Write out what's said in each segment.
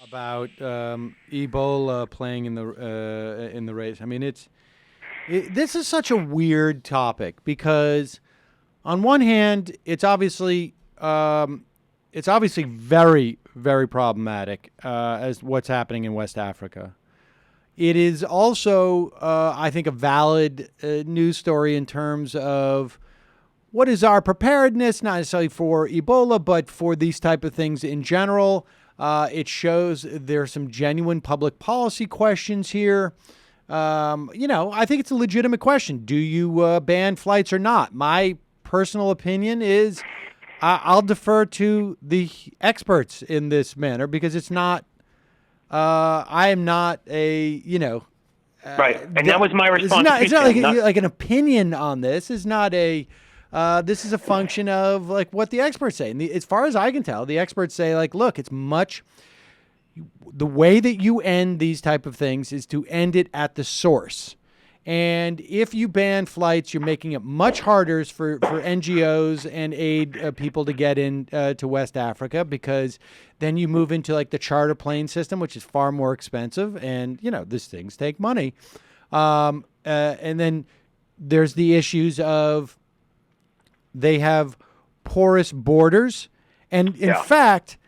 about Ebola playing in the race. I mean, this is such a weird topic because on one hand, it's obviously very very problematic as what's happening in West Africa. It is also, I think, a valid news story in terms of what is our preparedness, not necessarily for Ebola, but for these type of things in general. It shows there are some genuine public policy questions here. I think it's a legitimate question. Do you ban flights or not? My personal opinion is I'll defer to the experts in this manner because it's not. I am not Right, and that was my response. It's not like an opinion on this. It's not a. This is a function of like what the experts say. And as far as I can tell, the experts say like, look, it's much. The way that you end these type of things is to end it at the source. And if you ban flights, you're making it much harder for NGOs and aid people to get in to West Africa, because then you move into like the charter plane system, which is far more expensive. And, these things take money. And then there's the issues of they have porous borders. And in fact,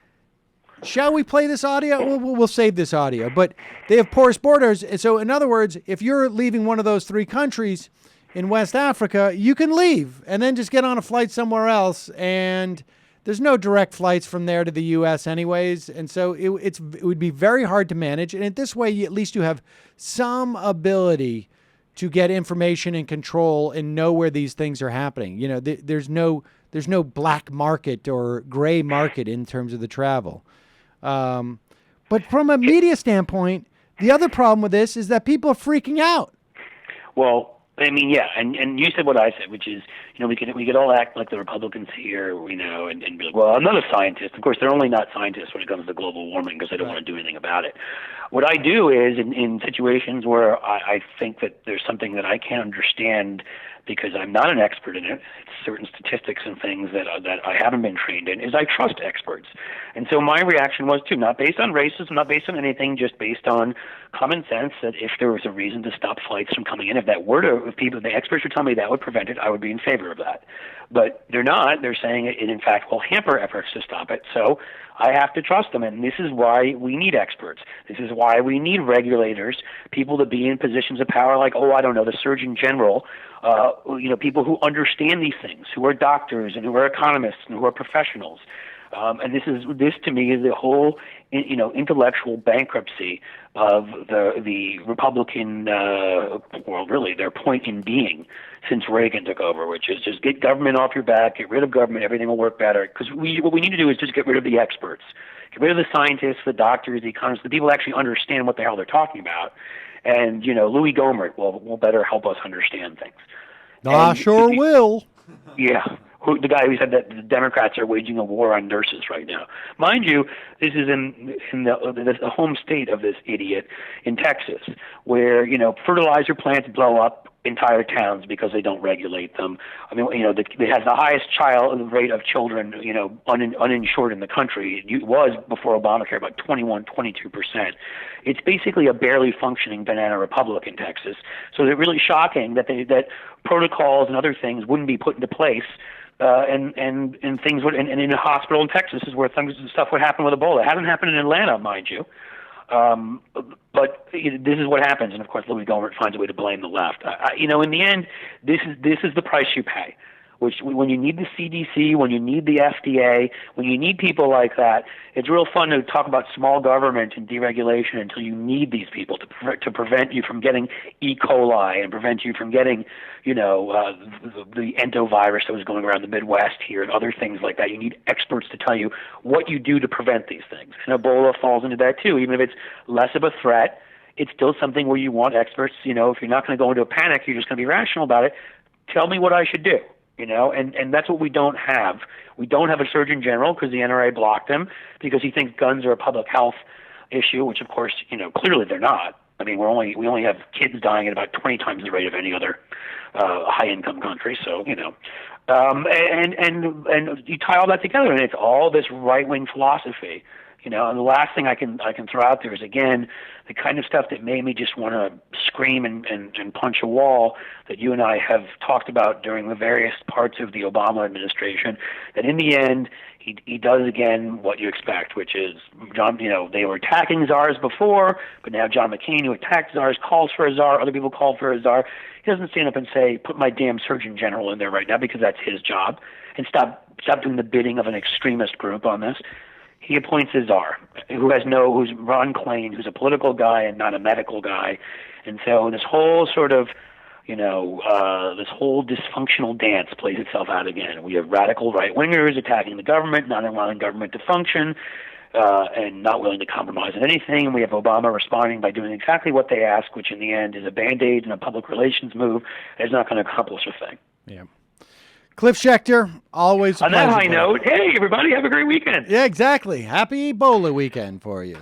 shall we play this audio? We'll save this audio. But they have porous borders. And so, in other words, if you're leaving one of those three countries in West Africa, you can leave and then just get on a flight somewhere else. And there's no direct flights from there to the U.S. anyways. And so it would be very hard to manage. And this way, at least you have some ability to get information and control and know where these things are happening. There's no black market or gray market in terms of the travel. But from a media standpoint, the other problem with this is that people are freaking out. Well, I mean, yeah, and you said what I said, which is, we could all act like the Republicans here, and be like, well, I'm not a scientist. Of course, they're only not scientists when it comes to global warming because they don't want to do anything about it. What I do is, in situations where I think that there's something that I can't understand because I'm not an expert in it, certain statistics and things that I haven't been trained in, is I trust experts. And so my reaction was, too, not based on racism, not based on anything, just based on common sense, that if there was a reason to stop flights from coming in, if the experts were telling me that would prevent it, I would be in favor of that. But they're not. They're saying it, in fact, will hamper efforts to stop it. So I have to trust them, and this is why we need experts. This is why we need regulators, people to be in positions of power like, the Surgeon General, people who understand these things, who are doctors and who are economists and who are professionals. And this to me is the whole, intellectual bankruptcy of the Republican world, really, their point in being since Reagan took over, which is just get government off your back, get rid of government, everything will work better. Because what we need to do is just get rid of the experts, get rid of the scientists, the doctors, the economists, the people who actually understand what the hell they're talking about. And, Louis Gohmert will better help us understand things. I sure will. Yeah. The guy who said that the Democrats are waging a war on nurses right now. Mind you, this is in the home state of this idiot in Texas, where, fertilizer plants blow up entire towns because they don't regulate them. I mean, it has the highest child rate of children, uninsured in the country. It was, before Obamacare, about 22%. It's basically a barely functioning banana republic in Texas. So it's really shocking that that protocols and other things wouldn't be put into place. And things would, and in a hospital in Texas is where stuff would happen with Ebola. It hasn't happened in Atlanta, mind you. But this is what happens, and of course, Louis Gohmert finds a way to blame the left. In the end, this is the price you pay. Which, when you need the CDC, when you need the FDA, when you need people like that, it's real fun to talk about small government and deregulation until you need these people to prevent you from getting E. coli and prevent you from getting, the entovirus that was going around the Midwest here and other things like that. You need experts to tell you what you do to prevent these things. And Ebola falls into that too. Even if it's less of a threat, it's still something where you want experts. If you're not going to go into a panic, you're just going to be rational about it. Tell me what I should do. And that's what we don't have. We don't have a Surgeon General because the NRA blocked him because he thinks guns are a public health issue, which of course, clearly they're not. I mean, we only have kids dying at about 20 times the rate of any other high-income country. So, and you tie all that together, and it's all this right-wing philosophy And the last thing I can throw out there is, again, the kind of stuff that made me just want to scream and punch a wall that you and I have talked about during the various parts of the Obama administration, that in the end, he does again what you expect, which is they were attacking czars before, but now John McCain, who attacked czars, calls for a czar. Other people call for a czar. He doesn't stand up and say, "Put my damn Surgeon General in there right now," because that's his job, and stop doing the bidding of an extremist group on this. He appoints a czar who's Ron Klain, who's a political guy and not a medical guy. And so this whole sort of, this whole dysfunctional dance plays itself out again. We have radical right-wingers attacking the government, not allowing government to function, and not willing to compromise on anything. And we have Obama responding by doing exactly what they ask, which in the end is a Band-Aid and a public relations move that is not going to accomplish a thing. Yeah. Cliff Schecter, always a On that pleasure. high note, hey, everybody, have a great weekend. Yeah, exactly. Happy Ebola weekend for you.